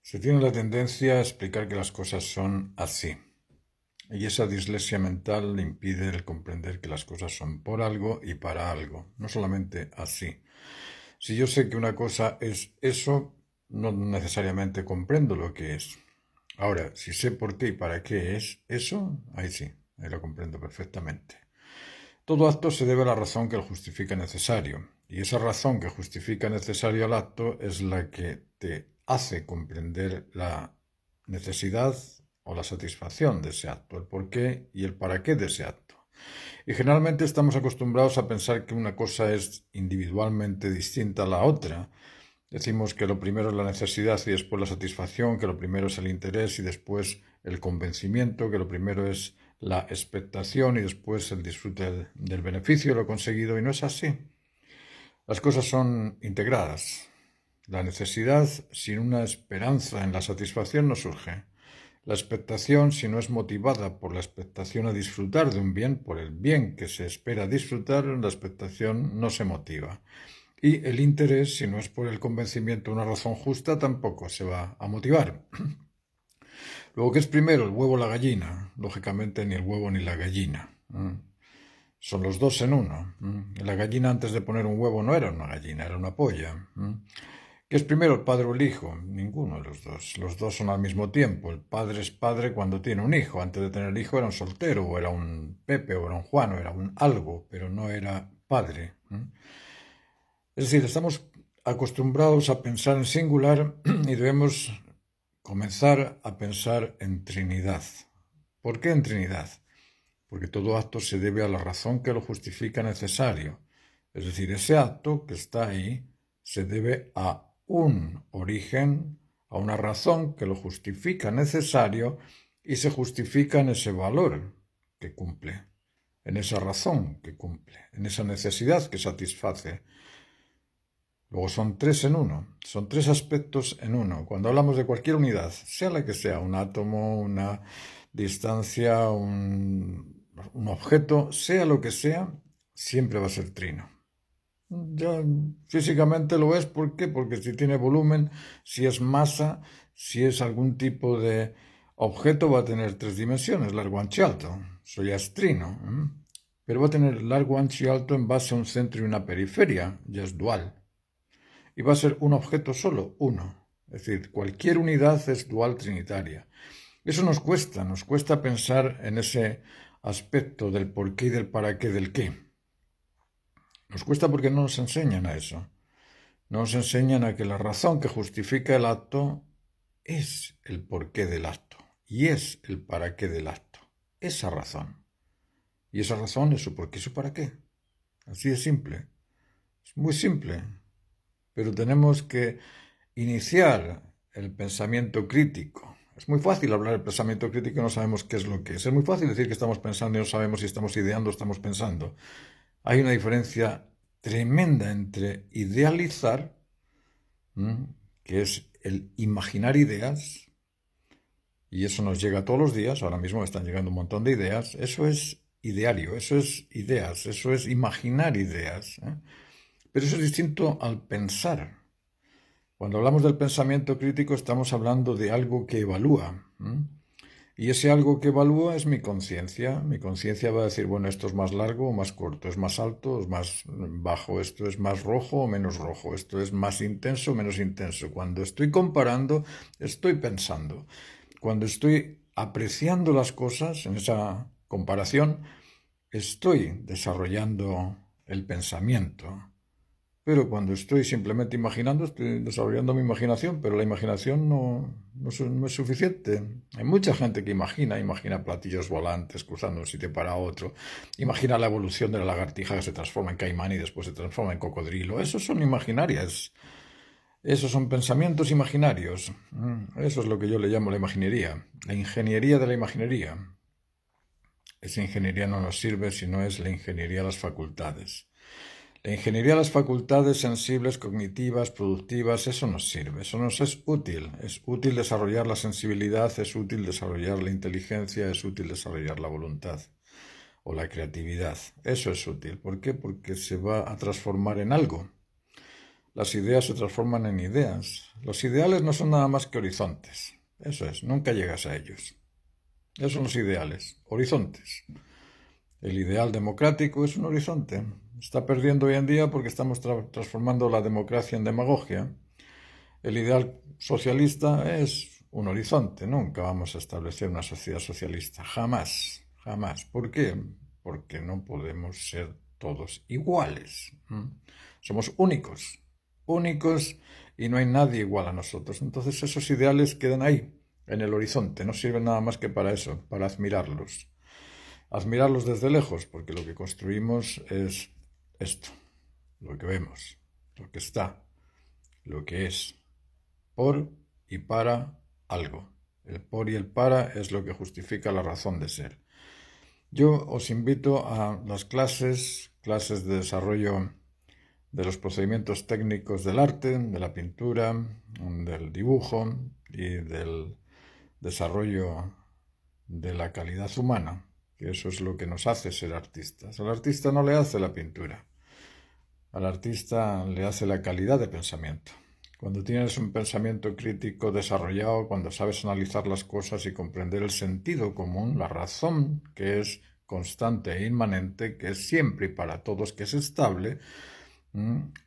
Se tiene la tendencia a explicar que las cosas son así, y esa dislexia mental impide el comprender que las cosas son por algo y para algo, no solamente así. Si yo sé que una cosa es eso, no necesariamente comprendo lo que es. Ahora, si sé por qué y para qué es eso, ahí sí, ahí lo comprendo perfectamente. Todo acto se debe a la razón que lo justifica necesario, y esa razón que justifica necesario al acto es la que te hace comprender la necesidad o la satisfacción de ese acto, el porqué y el para qué de ese acto. Y generalmente estamos acostumbrados a pensar que una cosa es individualmente distinta a la otra. Decimos que lo primero es la necesidad y después la satisfacción, que lo primero es el interés y después el convencimiento, que lo primero es la expectación y después el disfrute del beneficio de lo conseguido, y no es así. Las cosas son integradas. La necesidad sin una esperanza en la satisfacción no surge. La expectación, si no es motivada por la expectación a disfrutar de un bien, por el bien que se espera disfrutar, la expectación no se motiva. Y el interés, si no es por el convencimiento de una razón justa, tampoco se va a motivar. Luego, ¿qué es primero, el huevo o la gallina? Lógicamente, ni el huevo ni la gallina. Son los dos en uno. La gallina, antes de poner un huevo, no era una gallina, era una polla. ¿Qué es primero, el padre o el hijo? Ninguno de los dos. Los dos son al mismo tiempo. El padre es padre cuando tiene un hijo. Antes de tener hijo era un soltero, o era un Pepe, o era un Juan, o era un algo, pero no era padre. Es decir, estamos acostumbrados a pensar en singular y debemos comenzar a pensar en Trinidad. ¿Por qué en Trinidad? Porque todo acto se debe a la razón que lo justifica necesario. Es decir, ese acto que está ahí se debe a un origen, a una razón que lo justifica necesario y se justifica en ese valor que cumple, en esa razón que cumple, en esa necesidad que satisface. Luego son tres en uno, son tres aspectos en uno. Cuando hablamos de cualquier unidad, sea la que sea, un átomo, una distancia, un objeto, sea lo que sea, siempre va a ser trino. Ya físicamente lo es, ¿por qué? Porque si tiene volumen, si es masa, si es algún tipo de objeto, va a tener tres dimensiones, largo, ancho y alto. Eso ya es trino. Pero va a tener largo, ancho y alto en base a un centro y una periferia, ya es dual. Y va a ser un objeto solo, uno. Es decir, cualquier unidad es dual trinitaria. Eso nos cuesta pensar en ese aspecto del por qué y del para qué del qué. Nos cuesta porque no nos enseñan a eso. No nos enseñan a que la razón que justifica el acto es el porqué del acto y es el para qué del acto. Esa razón. Y esa razón es su por qué y su para qué. Así de simple. Es muy simple. Pero tenemos que iniciar el pensamiento crítico. Es muy fácil hablar del pensamiento crítico y no sabemos qué es lo que es. Es muy fácil decir que estamos pensando y no sabemos si estamos ideando o estamos pensando. Hay una diferencia tremenda entre idealizar, que es el imaginar ideas, y eso nos llega todos los días. Ahora mismo están llegando un montón de ideas. Eso es ideario, eso es ideas, eso es imaginar ideas. Pero eso es distinto al pensar. Cuando hablamos del pensamiento crítico estamos hablando de algo que evalúa. Y ese algo que evalúa es mi conciencia. Mi conciencia va a decir, bueno, esto es más largo o más corto, es más alto o es más bajo, esto es más rojo o menos rojo, esto es más intenso o menos intenso. Cuando estoy comparando, estoy pensando. Cuando estoy apreciando las cosas en esa comparación, estoy desarrollando el pensamiento. Pero cuando estoy simplemente imaginando, estoy desarrollando mi imaginación, pero la imaginación no es suficiente. Hay mucha gente que imagina platillos volantes cruzando de un sitio para otro, imagina la evolución de la lagartija que se transforma en caimán y después se transforma en cocodrilo. Esos son imaginarias, esos son pensamientos imaginarios. Eso es lo que yo le llamo la imaginería, la ingeniería de la imaginería. Esa ingeniería no nos sirve si no es la ingeniería de las facultades. La ingeniería de las facultades sensibles, cognitivas, productivas, eso nos sirve, eso nos es útil. Es útil desarrollar la sensibilidad, es útil desarrollar la inteligencia, es útil desarrollar la voluntad o la creatividad. Eso es útil. ¿Por qué? Porque se va a transformar en algo. las ideas se transforman en ideas. Los ideales no son nada más que horizontes. Eso es, nunca llegas a ellos. Esos son los ideales, horizontes. El ideal democrático es un horizonte. Está perdiendo hoy en día porque estamos transformando la democracia en demagogia. El ideal socialista es un horizonte. Nunca vamos a establecer una sociedad socialista. Jamás, jamás. ¿Por qué? Porque no podemos ser todos iguales. Somos únicos, únicos, y no hay nadie igual a nosotros. Entonces esos ideales quedan ahí, en el horizonte. No sirven nada más que para eso, para admirarlos. Admirarlos desde lejos, porque lo que construimos es esto, lo que vemos, lo que está, lo que es, por y para algo. El por y el para es lo que justifica la razón de ser. Yo os invito a las clases de desarrollo de los procedimientos técnicos del arte, de la pintura, del dibujo y del desarrollo de la calidad humana, que eso es lo que nos hace ser artistas. Al artista no le hace la pintura, al artista le hace la calidad de pensamiento. Cuando tienes un pensamiento crítico desarrollado, cuando sabes analizar las cosas y comprender el sentido común, la razón que es constante e inmanente, que es siempre y para todos, que es estable,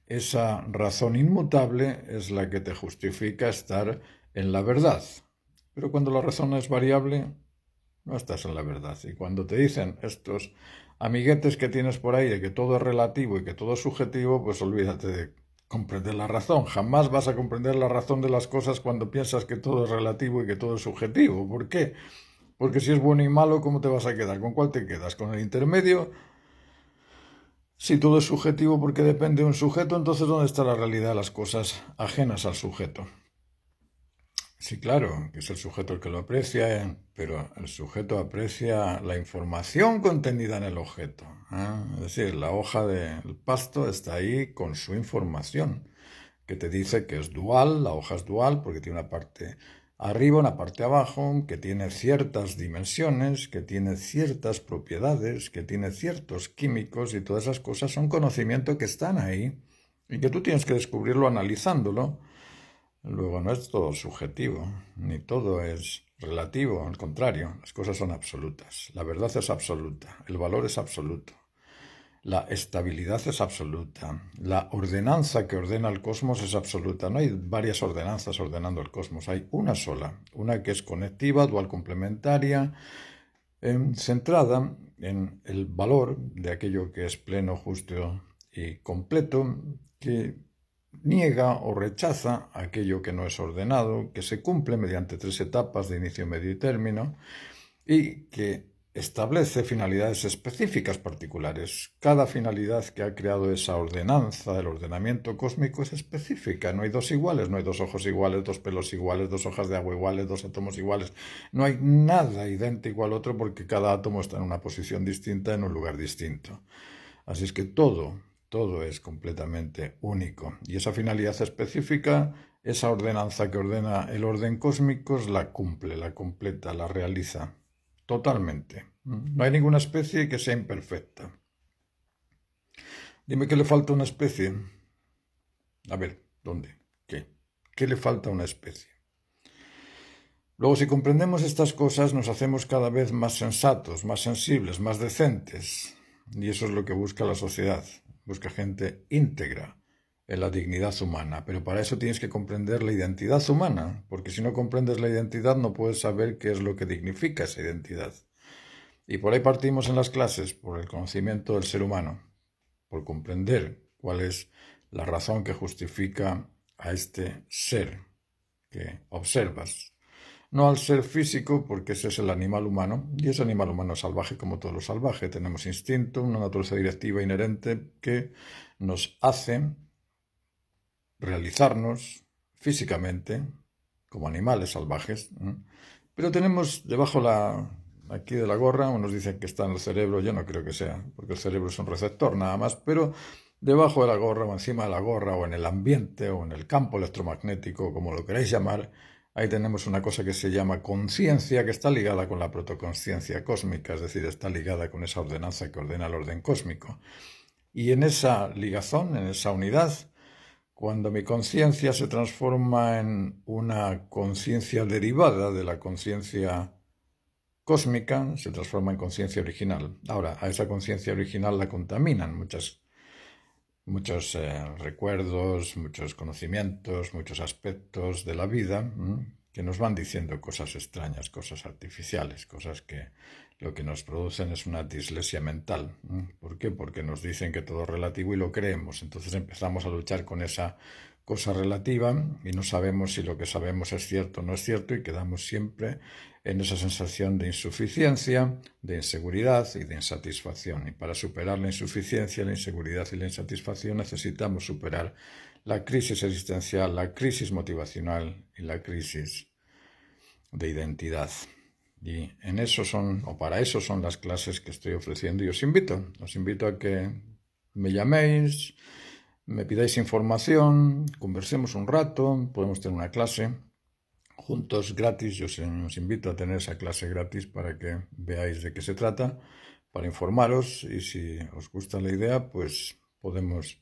esa razón inmutable es la que te justifica estar en la verdad. Pero cuando la razón es variable, no estás en la verdad. Y cuando te dicen estos amiguetes que tienes por ahí de que todo es relativo y que todo es subjetivo, pues olvídate de comprender la razón. Jamás vas a comprender la razón de las cosas cuando piensas que todo es relativo y que todo es subjetivo. ¿Por qué? Porque si es bueno y malo, ¿cómo te vas a quedar? ¿Con cuál te quedas? ¿Con el intermedio? Si todo es subjetivo porque depende de un sujeto, entonces ¿dónde está la realidad de las cosas ajenas al sujeto? Sí, claro, que es el sujeto el que lo aprecia, pero el sujeto aprecia la información contenida en el objeto. Es decir, la hoja del pasto está ahí con su información, que te dice que es dual, la hoja es dual porque tiene una parte arriba, una parte abajo, que tiene ciertas dimensiones, que tiene ciertas propiedades, que tiene ciertos químicos, y todas esas cosas son conocimiento que están ahí y que tú tienes que descubrirlo analizándolo. Luego no es todo subjetivo, ni todo es relativo, al contrario, las cosas son absolutas, la verdad es absoluta, el valor es absoluto, la estabilidad es absoluta, la ordenanza que ordena el cosmos es absoluta. No hay varias ordenanzas ordenando el cosmos, hay una sola, una que es conectiva, dual complementaria, centrada en el valor de aquello que es pleno, justo y completo, que niega o rechaza aquello que no es ordenado, que se cumple mediante 3 etapas de inicio, medio y término, y que establece finalidades específicas particulares. Cada finalidad que ha creado esa ordenanza, el ordenamiento cósmico, es específica. No hay dos iguales, no hay dos ojos iguales, dos pelos iguales, dos hojas de agua iguales, dos átomos iguales. No hay nada idéntico al otro porque cada átomo está en una posición distinta, en un lugar distinto. Así es que todo es completamente único. Y esa finalidad específica, esa ordenanza que ordena el orden cósmico, la cumple, la completa, la realiza totalmente. No hay ninguna especie que sea imperfecta. Dime qué le falta a una especie. A ver, ¿dónde? ¿Qué? ¿Qué le falta a una especie? Luego, si comprendemos estas cosas, nos hacemos cada vez más sensatos, más sensibles, más decentes. Y eso es lo que busca la sociedad. Busca gente íntegra en la dignidad humana. Pero para eso tienes que comprender la identidad humana, porque si no comprendes la identidad no puedes saber qué es lo que dignifica esa identidad. Y por ahí partimos en las clases, por el conocimiento del ser humano, por comprender cuál es la razón que justifica a este ser que observas. No al ser físico, porque ese es el animal humano, y ese animal humano es salvaje como todo lo salvaje. Tenemos instinto, una naturaleza directiva inherente que nos hace realizarnos físicamente como animales salvajes. Pero tenemos debajo aquí de la gorra, unos dicen que está en el cerebro, yo no creo que sea, porque el cerebro es un receptor nada más, pero debajo de la gorra o encima de la gorra o en el ambiente o en el campo electromagnético, como lo queráis llamar, ahí tenemos una cosa que se llama conciencia, que está ligada con la protoconsciencia cósmica, es decir, está ligada con esa ordenanza que ordena el orden cósmico. Y en esa ligazón, en esa unidad, Cuando mi conciencia se transforma en una conciencia derivada de la conciencia cósmica, se transforma en conciencia original. Ahora, a esa conciencia original la contaminan muchos recuerdos, muchos conocimientos, muchos aspectos de la vida que nos van diciendo cosas extrañas, cosas artificiales, cosas que lo que nos producen es una dislexia mental. ¿Por qué? Porque nos dicen que todo es relativo y lo creemos. Entonces empezamos a luchar con esa cosa relativa y no sabemos si lo que sabemos es cierto o no es cierto y quedamos siempre en esa sensación de insuficiencia, de inseguridad y de insatisfacción. Y para superar la insuficiencia, la inseguridad y la insatisfacción necesitamos superar la crisis existencial, la crisis motivacional y la crisis de identidad. Y en eso son, o para eso son las clases que estoy ofreciendo y os invito a que me llaméis, me pidáis información, conversemos un rato, podemos tener una clase juntos gratis. Yo os invito a tener esa clase gratis para que veáis de qué se trata, para informaros, y si os gusta la idea, pues podemos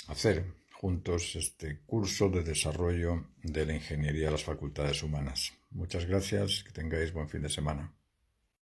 hacer juntos este curso de desarrollo de la ingeniería de las facultades humanas. Muchas gracias, que tengáis buen fin de semana.